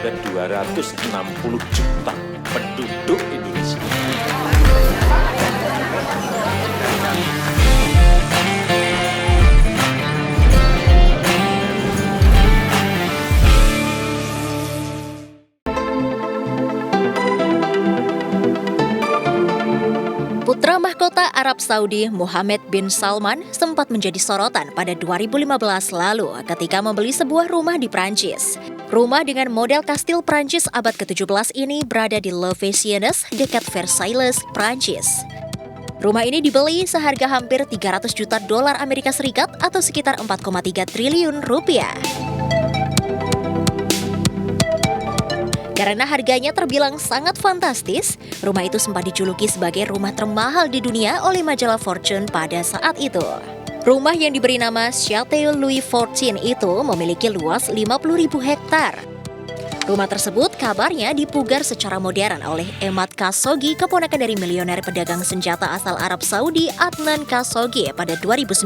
ke 260 juta penduduk Indonesia. Putra mahkota Arab Saudi Mohammed bin Salman sempat menjadi sorotan pada 2015 lalu ketika membeli sebuah rumah di Prancis. Rumah dengan model kastil Prancis abad ke-17 ini berada di Le Vissiennes, dekat Versailles, Prancis. Rumah ini dibeli seharga hampir 300 juta dolar Amerika Serikat atau sekitar 4,3 triliun rupiah. Karena harganya terbilang sangat fantastis, rumah itu sempat dijuluki sebagai rumah termahal di dunia oleh majalah Fortune pada saat itu. Rumah yang diberi nama Château Louis XIV itu memiliki luas 50.000 hektar. Rumah tersebut kabarnya dipugar secara modern oleh Emad Khashoggi, keponakan dari milioner pedagang senjata asal Arab Saudi Adnan Khashoggi pada 2009.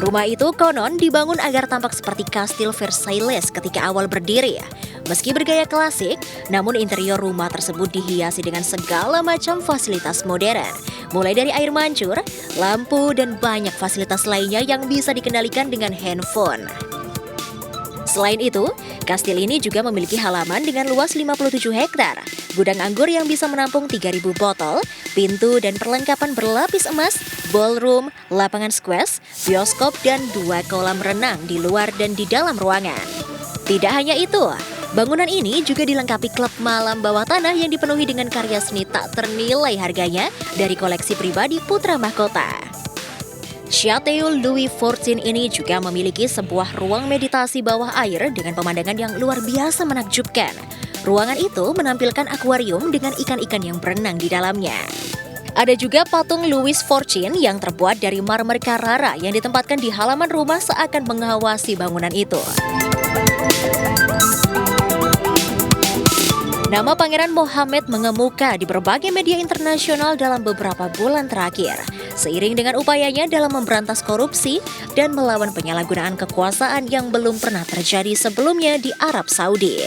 Rumah itu konon dibangun agar tampak seperti kastil Versailles ketika awal berdiri. Meski bergaya klasik, namun interior rumah tersebut dihiasi dengan segala macam fasilitas modern. Mulai dari air mancur, lampu, dan banyak fasilitas lainnya yang bisa dikendalikan dengan handphone. Selain itu, kastil ini juga memiliki halaman dengan luas 57 hektar, gudang anggur yang bisa menampung 3.000 botol, pintu dan perlengkapan berlapis emas, ballroom, lapangan squash, bioskop, dan 2 kolam renang di luar dan di dalam ruangan. Tidak hanya itu, bangunan ini juga dilengkapi klub malam bawah tanah yang dipenuhi dengan karya seni tak ternilai harganya dari koleksi pribadi putra mahkota. Château Louis XIV ini juga memiliki sebuah ruang meditasi bawah air dengan pemandangan yang luar biasa menakjubkan. Ruangan itu menampilkan akuarium dengan ikan-ikan yang berenang di dalamnya. Ada juga patung Louis XIV yang terbuat dari marmer Carrara yang ditempatkan di halaman rumah seakan mengawasi bangunan itu. Nama Pangeran Mohammed mengemuka di berbagai media internasional dalam beberapa bulan terakhir, seiring dengan upayanya dalam memberantas korupsi dan melawan penyalahgunaan kekuasaan yang belum pernah terjadi sebelumnya di Arab Saudi.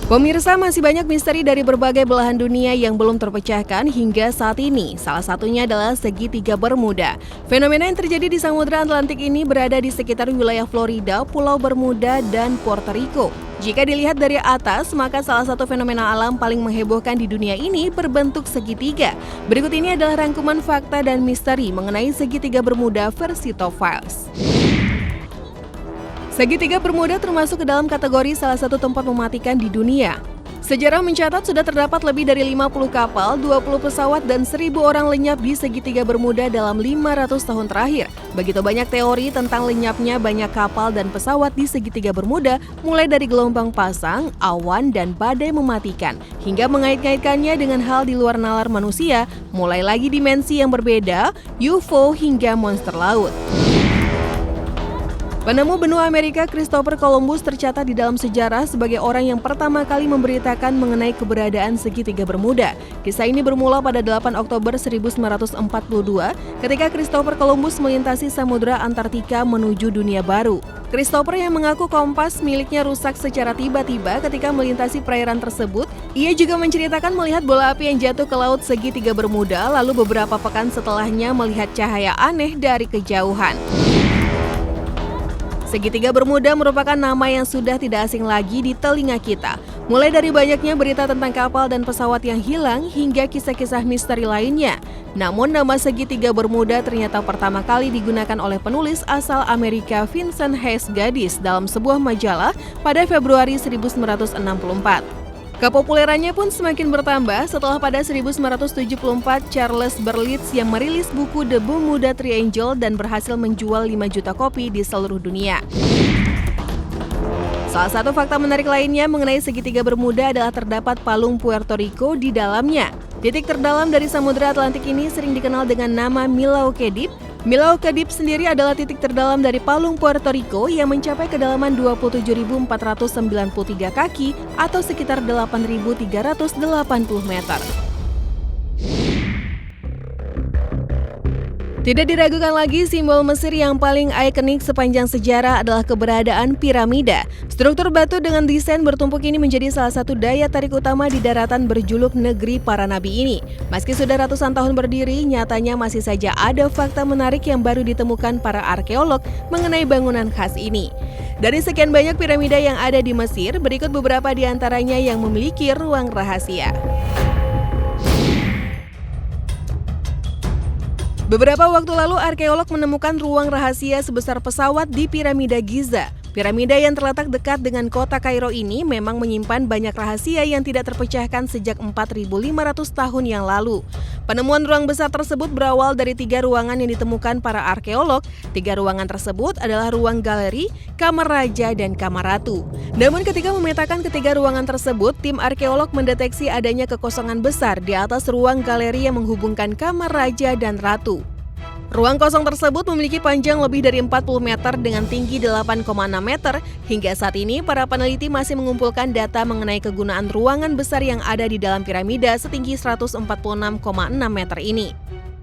Pemirsa, masih banyak misteri dari berbagai belahan dunia yang belum terpecahkan hingga saat ini. Salah satunya adalah segitiga Bermuda. Fenomena yang terjadi di Samudra Atlantik ini berada di sekitar wilayah Florida, Pulau Bermuda, dan Puerto Rico. Jika dilihat dari atas, maka salah satu fenomena alam paling menghebohkan di dunia ini berbentuk segitiga. Berikut ini adalah rangkuman fakta dan misteri mengenai segitiga Bermuda versi Top Files. Segitiga Bermuda termasuk ke dalam kategori salah satu tempat mematikan di dunia. Sejarah mencatat sudah terdapat lebih dari 50 kapal, 20 pesawat, dan 1.000 orang lenyap di segitiga Bermuda dalam 500 tahun terakhir. Begitu banyak teori tentang lenyapnya banyak kapal dan pesawat di segitiga Bermuda, mulai dari gelombang pasang, awan, dan badai mematikan, hingga mengait-ngaitkannya dengan hal di luar nalar manusia, mulai lagi dimensi yang berbeda, UFO, hingga monster laut. Penemu benua Amerika Christopher Columbus tercatat di dalam sejarah sebagai orang yang pertama kali memberitakan mengenai keberadaan segitiga Bermuda. Kisah ini bermula pada 8 Oktober 1942 ketika Christopher Columbus melintasi Samudra Antartika menuju dunia baru. Christopher yang mengaku kompas miliknya rusak secara tiba-tiba ketika melintasi perairan tersebut. Ia juga menceritakan melihat bola api yang jatuh ke laut segitiga Bermuda, lalu beberapa pekan setelahnya melihat cahaya aneh dari kejauhan. Segitiga Bermuda merupakan nama yang sudah tidak asing lagi di telinga kita. Mulai dari banyaknya berita tentang kapal dan pesawat yang hilang hingga kisah-kisah misteri lainnya. Namun nama segitiga Bermuda ternyata pertama kali digunakan oleh penulis asal Amerika Vincent Hayes Gaddis dalam sebuah majalah pada Februari 1964. Kepopulerannya pun semakin bertambah setelah pada 1974 Charles Berlitz yang merilis buku The Bermuda Triangle dan berhasil menjual 5 juta kopi di seluruh dunia. Salah satu fakta menarik lainnya mengenai segitiga Bermuda adalah terdapat palung Puerto Rico di dalamnya. Titik terdalam dari Samudra Atlantik ini sering dikenal dengan nama Milwaukee Deep. Milwaukee Deep sendiri adalah titik terdalam dari palung Puerto Rico yang mencapai kedalaman 27.493 kaki atau sekitar 8.380 meter. Tidak diragukan lagi, simbol Mesir yang paling ikonik sepanjang sejarah adalah keberadaan piramida. Struktur batu dengan desain bertumpuk ini menjadi salah satu daya tarik utama di daratan berjuluk Negeri Para Nabi ini. Meski sudah ratusan tahun berdiri, nyatanya masih saja ada fakta menarik yang baru ditemukan para arkeolog mengenai bangunan khas ini. Dari sekian banyak piramida yang ada di Mesir, berikut beberapa di antaranya yang memiliki ruang rahasia. Beberapa waktu lalu, arkeolog menemukan ruang rahasia sebesar pesawat di Piramida Giza. Piramida yang terletak dekat dengan kota Kairo ini memang menyimpan banyak rahasia yang tidak terpecahkan sejak 4.500 tahun yang lalu. Penemuan ruang besar tersebut berawal dari 3 ruangan yang ditemukan para arkeolog. 3 ruangan tersebut adalah ruang galeri, kamar raja, dan kamar ratu. Namun ketika memetakan ketiga ruangan tersebut, tim arkeolog mendeteksi adanya kekosongan besar di atas ruang galeri yang menghubungkan kamar raja dan ratu. Ruang kosong tersebut memiliki panjang lebih dari 40 meter dengan tinggi 8,6 meter. Hingga saat ini, para peneliti masih mengumpulkan data mengenai kegunaan ruangan besar yang ada di dalam piramida setinggi 146,6 meter ini.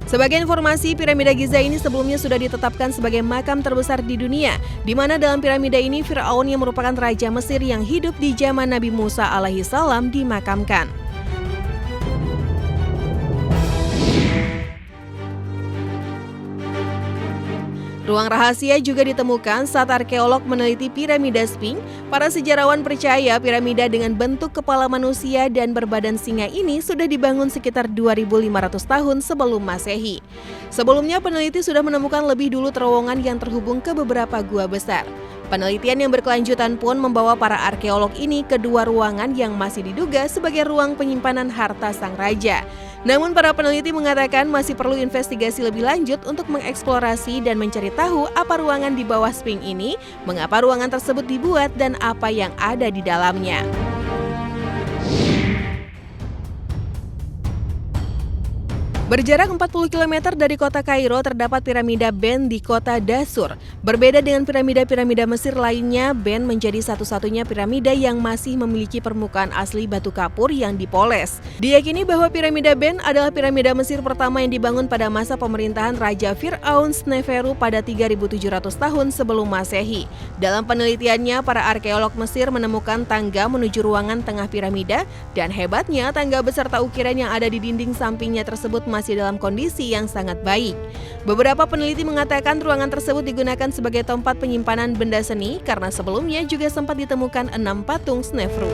Sebagai informasi, piramida Giza ini sebelumnya sudah ditetapkan sebagai makam terbesar di dunia, di mana dalam piramida ini Firaun yang merupakan raja Mesir yang hidup di zaman Nabi Musa alaihissalam dimakamkan. Ruang rahasia juga ditemukan saat arkeolog meneliti piramida Sphinx. Para sejarawan percaya piramida dengan bentuk kepala manusia dan berbadan singa ini sudah dibangun sekitar 2.500 tahun sebelum Masehi. Sebelumnya, peneliti sudah menemukan lebih dulu terowongan yang terhubung ke beberapa gua besar. Penelitian yang berkelanjutan pun membawa para arkeolog ini ke 2 ruangan yang masih diduga sebagai ruang penyimpanan harta sang raja. Namun para peneliti mengatakan masih perlu investigasi lebih lanjut untuk mengeksplorasi dan mencari tahu apa ruangan di bawah Sphinx ini, mengapa ruangan tersebut dibuat, dan apa yang ada di dalamnya. Berjarak 40 km dari kota Kairo terdapat piramida Ben di kota Dasur. Berbeda dengan piramida-piramida Mesir lainnya, Ben menjadi satu-satunya piramida yang masih memiliki permukaan asli batu kapur yang dipoles. Diyakini bahwa piramida Ben adalah piramida Mesir pertama yang dibangun pada masa pemerintahan Raja Fir'aun Sneferu pada 3.700 tahun sebelum Masehi. Dalam penelitiannya, para arkeolog Mesir menemukan tangga menuju ruangan tengah piramida, dan hebatnya tangga beserta ukiran yang ada di dinding sampingnya tersebut masih dalam kondisi yang sangat baik. Beberapa peneliti mengatakan ruangan tersebut digunakan sebagai tempat penyimpanan benda seni karena sebelumnya juga sempat ditemukan 6 patung Sneferu.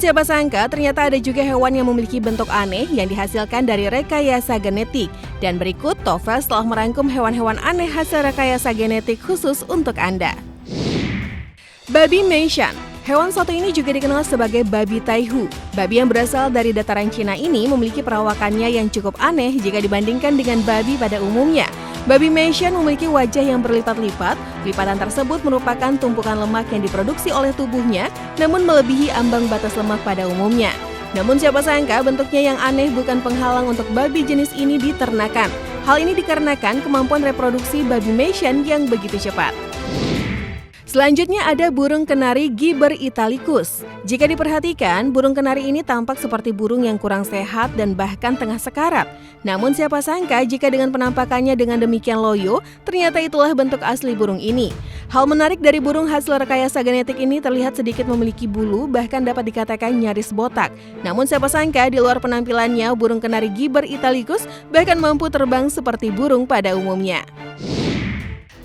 Siapa sangka ternyata ada juga hewan yang memiliki bentuk aneh yang dihasilkan dari rekayasa genetik. Dan berikut Tofel telah merangkum hewan-hewan aneh hasil rekayasa genetik khusus untuk Anda. Babi Meishan. Hewan satu ini juga dikenal sebagai babi Taihu. Babi yang berasal dari dataran Cina ini memiliki perawakannya yang cukup aneh jika dibandingkan dengan babi pada umumnya. Babi Meishan memiliki wajah yang berlipat-lipat. Lipatan tersebut merupakan tumpukan lemak yang diproduksi oleh tubuhnya, namun melebihi ambang batas lemak pada umumnya. Namun siapa sangka bentuknya yang aneh bukan penghalang untuk babi jenis ini diternakan. Hal ini dikarenakan kemampuan reproduksi babi Meishan yang begitu cepat. Selanjutnya ada burung kenari Giber italicus. Jika diperhatikan, burung kenari ini tampak seperti burung yang kurang sehat dan bahkan tengah sekarat. Namun siapa sangka jika dengan penampakannya dengan demikian loyo, ternyata itulah bentuk asli burung ini. Hal menarik dari burung hasil rekayasa genetik ini terlihat sedikit memiliki bulu, bahkan dapat dikatakan nyaris botak. Namun siapa sangka di luar penampilannya, burung kenari Giber italicus bahkan mampu terbang seperti burung pada umumnya.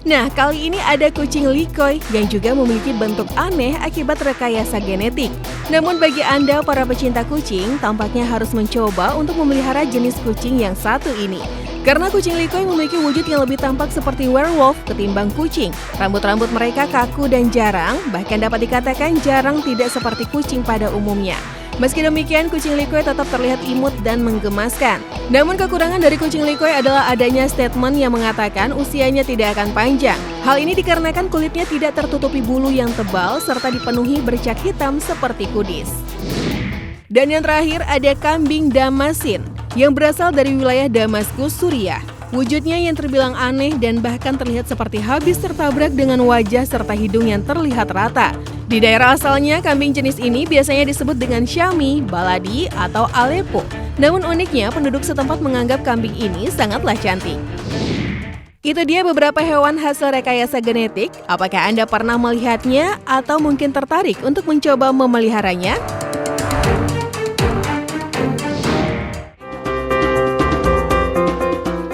Nah, kali ini ada kucing likoi yang juga memiliki bentuk aneh akibat rekayasa genetik. Namun bagi Anda para pecinta kucing, tampaknya harus mencoba untuk memelihara jenis kucing yang satu ini. Karena kucing likoi memiliki wujud yang lebih tampak seperti werewolf ketimbang kucing. Rambut-rambut mereka kaku dan jarang, bahkan dapat dikatakan jarang tidak seperti kucing pada umumnya. Meski demikian, kucing likoi tetap terlihat imut dan menggemaskan. Namun kekurangan dari kucing likoi adalah adanya statement yang mengatakan usianya tidak akan panjang. Hal ini dikarenakan kulitnya tidak tertutupi bulu yang tebal serta dipenuhi bercak hitam seperti kudis. Dan yang terakhir ada kambing Damasin yang berasal dari wilayah Damaskus, Suriah. Wujudnya yang terbilang aneh dan bahkan terlihat seperti habis tertabrak dengan wajah serta hidung yang terlihat rata. Di daerah asalnya, kambing jenis ini biasanya disebut dengan Syami, Baladi, atau Aleppo. Namun uniknya, penduduk setempat menganggap kambing ini sangatlah cantik. Itu dia beberapa hewan hasil rekayasa genetik. Apakah Anda pernah melihatnya atau mungkin tertarik untuk mencoba memeliharanya?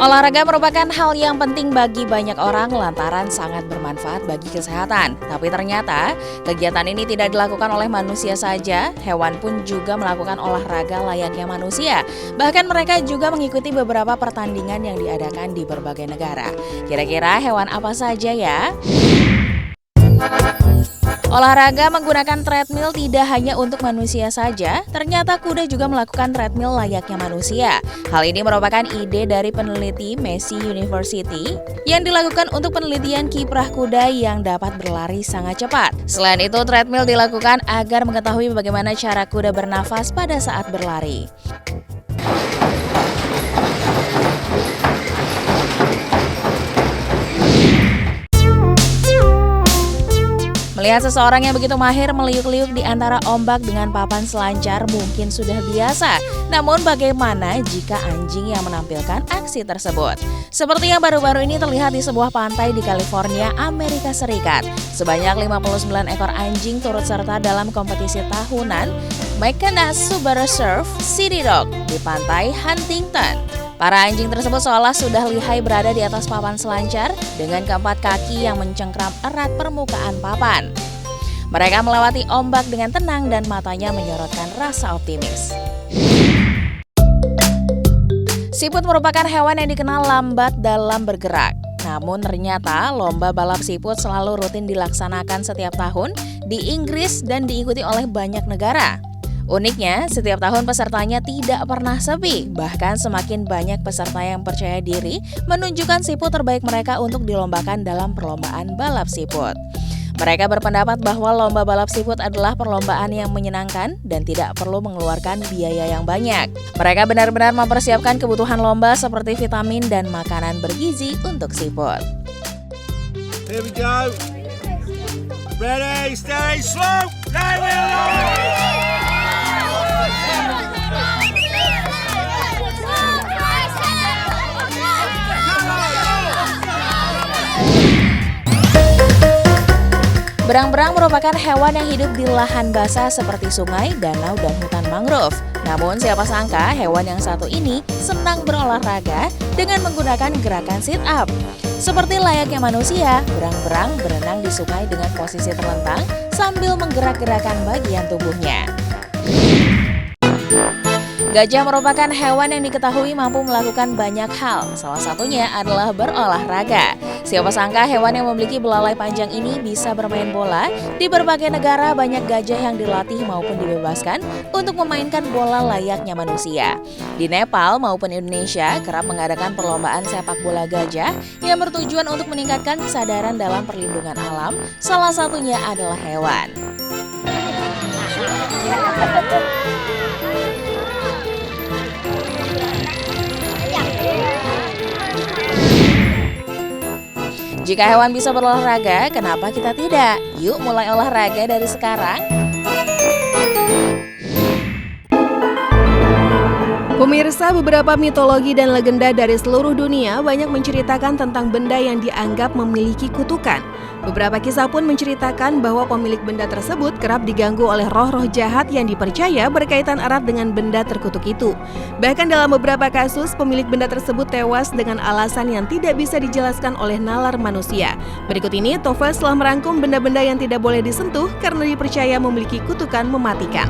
Olahraga merupakan hal yang penting bagi banyak orang lantaran sangat bermanfaat bagi kesehatan. Tapi ternyata kegiatan ini tidak dilakukan oleh manusia saja, hewan pun juga melakukan olahraga layaknya manusia. Bahkan mereka juga mengikuti beberapa pertandingan yang diadakan di berbagai negara. Kira-kira hewan apa saja ya? Olahraga menggunakan treadmill tidak hanya untuk manusia saja, ternyata kuda juga melakukan treadmill layaknya manusia. Hal ini merupakan ide dari peneliti Massey University yang dilakukan untuk penelitian kiprah kuda yang dapat berlari sangat cepat. Selain itu, treadmill dilakukan agar mengetahui bagaimana cara kuda bernafas pada saat berlari. Melihat seseorang yang begitu mahir meliuk-liuk di antara ombak dengan papan selancar mungkin sudah biasa. Namun bagaimana jika anjing yang menampilkan aksi tersebut? Seperti yang baru-baru ini terlihat di sebuah pantai di California, Amerika Serikat. Sebanyak 59 ekor anjing turut serta dalam kompetisi tahunan McKenna Subaru Surf City Dog di pantai Huntington. Para anjing tersebut seolah sudah lihai berada di atas papan selancar dengan keempat kaki yang mencengkram erat permukaan papan. Mereka melewati ombak dengan tenang dan matanya menyorotkan rasa optimis. Siput merupakan hewan yang dikenal lambat dalam bergerak. Namun ternyata lomba balap siput selalu rutin dilaksanakan setiap tahun di Inggris dan diikuti oleh banyak negara. Uniknya, setiap tahun pesertanya tidak pernah sepi. Bahkan semakin banyak peserta yang percaya diri menunjukkan siput terbaik mereka untuk dilombakan dalam perlombaan balap siput. Mereka berpendapat bahwa lomba balap siput adalah perlombaan yang menyenangkan dan tidak perlu mengeluarkan biaya yang banyak. Mereka benar-benar mempersiapkan kebutuhan lomba seperti vitamin dan makanan bergizi untuk siput. Here we go. Ready, steady, slow. There we go. Berang-berang merupakan hewan yang hidup di lahan basah seperti sungai, danau, dan hutan mangrove. Namun siapa sangka hewan yang satu ini senang berolahraga dengan menggunakan gerakan sit up. Seperti layaknya manusia, berang-berang berenang di sungai dengan posisi terlentang sambil menggerak-gerakan bagian tubuhnya. Gajah merupakan hewan yang diketahui mampu melakukan banyak hal, salah satunya adalah berolahraga. Siapa sangka hewan yang memiliki belalai panjang ini bisa bermain bola. Di berbagai negara banyak gajah yang dilatih maupun dibebaskan untuk memainkan bola layaknya manusia. Di Nepal maupun Indonesia kerap mengadakan perlombaan sepak bola gajah yang bertujuan untuk meningkatkan kesadaran dalam perlindungan alam, salah satunya adalah hewan. Jika hewan bisa berolahraga, kenapa kita tidak? Yuk mulai olahraga dari sekarang. Pemirsa, beberapa mitologi dan legenda dari seluruh dunia banyak menceritakan tentang benda yang dianggap memiliki kutukan. Beberapa kisah pun menceritakan bahwa pemilik benda tersebut kerap diganggu oleh roh-roh jahat yang dipercaya berkaitan erat dengan benda terkutuk itu. Bahkan dalam beberapa kasus, pemilik benda tersebut tewas dengan alasan yang tidak bisa dijelaskan oleh nalar manusia. Berikut ini, Tofel telah merangkum benda-benda yang tidak boleh disentuh karena dipercaya memiliki kutukan mematikan.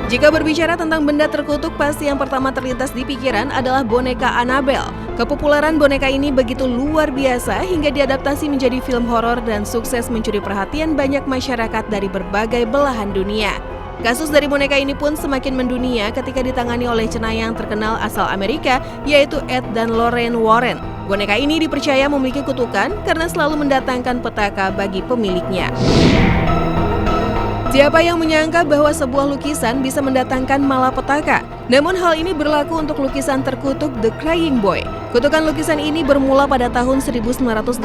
Jika berbicara tentang benda terkutuk, pasti yang pertama terlintas di pikiran adalah boneka Annabelle. Kepopuleran boneka ini begitu luar biasa hingga diadaptasi menjadi film horor dan sukses mencuri perhatian banyak masyarakat dari berbagai belahan dunia. Kasus dari boneka ini pun semakin mendunia ketika ditangani oleh cenayang terkenal asal Amerika, yaitu Ed dan Lorraine Warren. Boneka ini dipercaya memiliki kutukan karena selalu mendatangkan petaka bagi pemiliknya. Siapa yang menyangka bahwa sebuah lukisan bisa mendatangkan malapetaka? Namun hal ini berlaku untuk lukisan terkutuk The Crying Boy. Kutukan lukisan ini bermula pada tahun 1985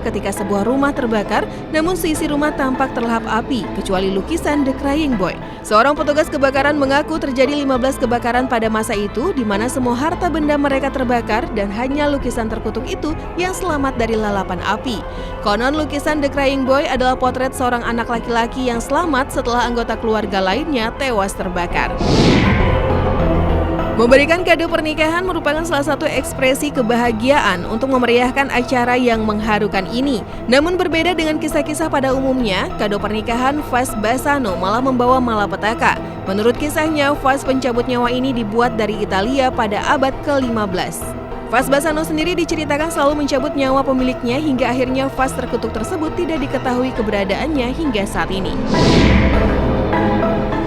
ketika sebuah rumah terbakar, namun seisi rumah tampak terlahap api, kecuali lukisan The Crying Boy. Seorang petugas kebakaran mengaku terjadi 15 kebakaran pada masa itu, di mana semua harta benda mereka terbakar dan hanya lukisan terkutuk itu yang selamat dari lalapan api. Konon lukisan The Crying Boy adalah potret seorang anak laki-laki yang selamat setelah anggota keluarga lainnya tewas terbakar. Memberikan kado pernikahan merupakan salah satu ekspresi kebahagiaan untuk memeriahkan acara yang mengharukan ini. Namun berbeda dengan kisah-kisah pada umumnya, kado pernikahan vas Bassano malah membawa malapetaka. Menurut kisahnya, vas pencabut nyawa ini dibuat dari Italia pada abad ke-15. Vas Bassano sendiri diceritakan selalu mencabut nyawa pemiliknya hingga akhirnya vas terkutuk tersebut tidak diketahui keberadaannya hingga saat ini.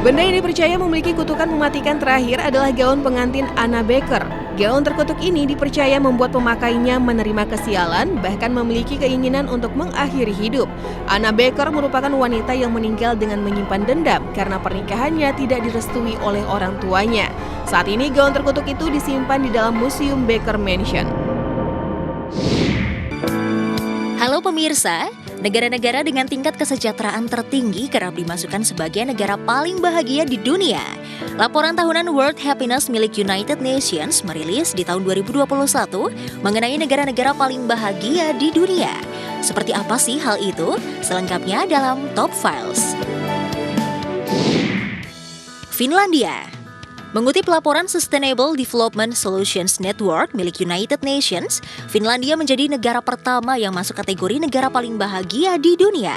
Benda yang dipercaya memiliki kutukan mematikan terakhir adalah gaun pengantin Anna Baker. Gaun terkutuk ini dipercaya membuat pemakainya menerima kesialan, bahkan memiliki keinginan untuk mengakhiri hidup. Anna Baker merupakan wanita yang meninggal dengan menyimpan dendam karena pernikahannya tidak direstui oleh orang tuanya. Saat ini gaun terkutuk itu disimpan di dalam Museum Baker Mansion. Halo pemirsa, negara-negara dengan tingkat kesejahteraan tertinggi kerap dimasukkan sebagai negara paling bahagia di dunia. Laporan tahunan World Happiness milik United Nations merilis di tahun 2021 mengenai negara-negara paling bahagia di dunia. Seperti apa sih hal itu? Selengkapnya dalam Top Files. Finlandia. Mengutip laporan Sustainable Development Solutions Network milik United Nations, Finlandia menjadi negara pertama yang masuk kategori negara paling bahagia di dunia.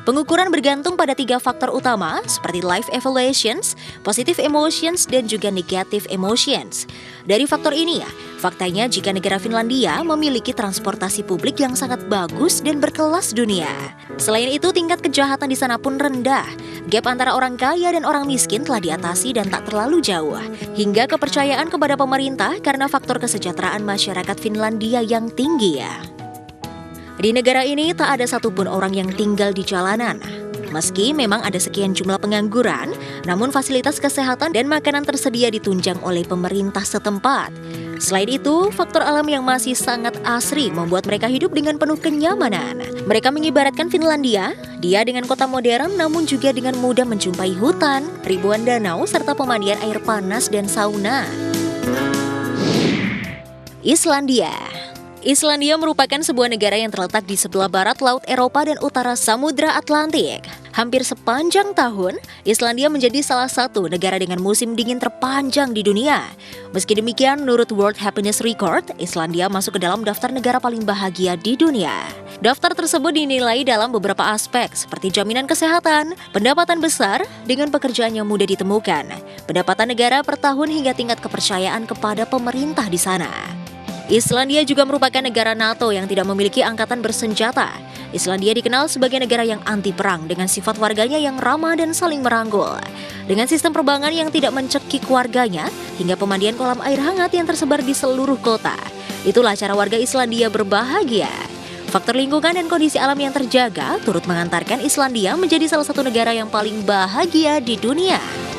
Pengukuran bergantung pada 3 faktor utama seperti life evaluations, positive emotions, dan juga negative emotions. Dari faktor ini faktanya jika negara Finlandia memiliki transportasi publik yang sangat bagus dan berkelas dunia. Selain itu, tingkat kejahatan di sana pun rendah. Gap antara orang kaya dan orang miskin telah diatasi dan tak terlalu jauh. Hingga kepercayaan kepada pemerintah karena faktor kesejahteraan masyarakat Finlandia yang tinggi ya. Di negara ini tak ada satupun orang yang tinggal di jalanan. Meski memang ada sekian jumlah pengangguran, namun fasilitas kesehatan dan makanan tersedia ditunjang oleh pemerintah setempat. Selain itu, faktor alam yang masih sangat asri membuat mereka hidup dengan penuh kenyamanan. Mereka mengibaratkan Finlandia, dia dengan kota modern namun juga dengan mudah menjumpai hutan, ribuan danau, serta pemandian air panas dan sauna. Islandia. Islandia merupakan sebuah negara yang terletak di sebelah barat Laut Eropa dan utara Samudra Atlantik. Hampir sepanjang tahun, Islandia menjadi salah satu negara dengan musim dingin terpanjang di dunia. Meski demikian, menurut World Happiness Record, Islandia masuk ke dalam daftar negara paling bahagia di dunia. Daftar tersebut dinilai dalam beberapa aspek seperti jaminan kesehatan, pendapatan besar dengan pekerjaan yang mudah ditemukan, pendapatan negara per tahun hingga tingkat kepercayaan kepada pemerintah di sana. Islandia juga merupakan negara NATO yang tidak memiliki angkatan bersenjata. Islandia dikenal sebagai negara yang anti perang dengan sifat warganya yang ramah dan saling merangkul. Dengan sistem penerbangan yang tidak mencekik warganya hingga pemandian kolam air hangat yang tersebar di seluruh kota. Itulah cara warga Islandia berbahagia. Faktor lingkungan dan kondisi alam yang terjaga turut mengantarkan Islandia menjadi salah satu negara yang paling bahagia di dunia.